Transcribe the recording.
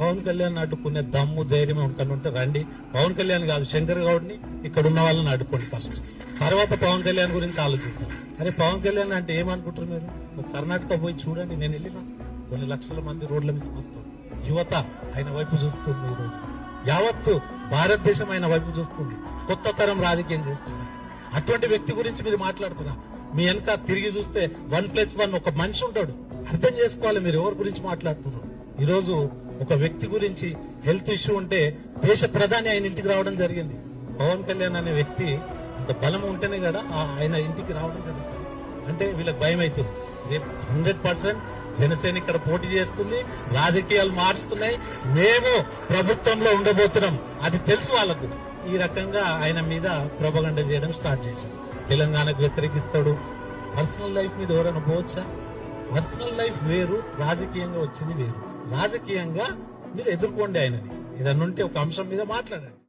పవన్ కళ్యాణ్ అడ్డుకునే దమ్ము ధైర్యం ఉంటే రండి. పవన్ కళ్యాణ్ కాదు, శంకర్ గౌడ్ని ఇక్కడ ఉన్న వాళ్ళని అడ్డుకోండి ఫస్ట్, తర్వాత పవన్ కళ్యాణ్ గురించి ఆలోచిస్తాం. అరే పవన్ కళ్యాణ్ అంటే ఏమనుకుంటారు మీరు? కర్ణాటక పోయి చూడండి, నేను వెళ్ళినా కొన్ని లక్షల మంది రోడ్ల మీద వస్తాం. యువత ఆయన వైపు చూస్తుంది, ఈరోజు యావత్తు భారతదేశం ఆయన వైపు చూస్తుంది, కొత్త తరం రాజకీయం చేస్తుంది. అటువంటి వ్యక్తి గురించి మీరు మాట్లాడుతున్నా. మీ వెనక తిరిగి చూస్తే 1+1 ఒక మనిషి ఉంటాడు. అర్థం చేసుకోవాలి మీరు ఎవరి గురించి మాట్లాడుతున్నారు. ఈరోజు ఒక వ్యక్తి గురించి హెల్త్ ఇష్యూ ఉంటే దేశ ప్రధాని ఆయన ఇంటికి రావడం జరిగింది. పవన్ కళ్యాణ్ అనే వ్యక్తి అంత బలం ఉంటేనే కదా ఆయన ఇంటికి రావడం జరుగుతుంది. అంటే వీళ్ళకి భయం అవుతుంది. 100% జనసేన ఇక్కడ పోటీ చేస్తుంది, రాజకీయాలు మారుస్తున్నాయి, మేము ప్రభుత్వంలో ఉండబోతున్నాం, అది తెలుసు వాళ్ళకు. ఈ రకంగా ఆయన మీద ప్రొపగండా చేయడం స్టార్ట్ చేశారు. తెలంగాణకు వ్యతిరేకిస్తాడు. పర్సనల్ లైఫ్ మీద ఎవరైనా పోవచ్చా? పర్సనల్ లైఫ్ వేరు, రాజకీయంగా వచ్చింది వేరు. రాజకీయంగా మీరు ఎదుర్కోండి ఆయనని. ఏదన్నా ఉంటే ఒక అంశం మీద మాట్లాడండి.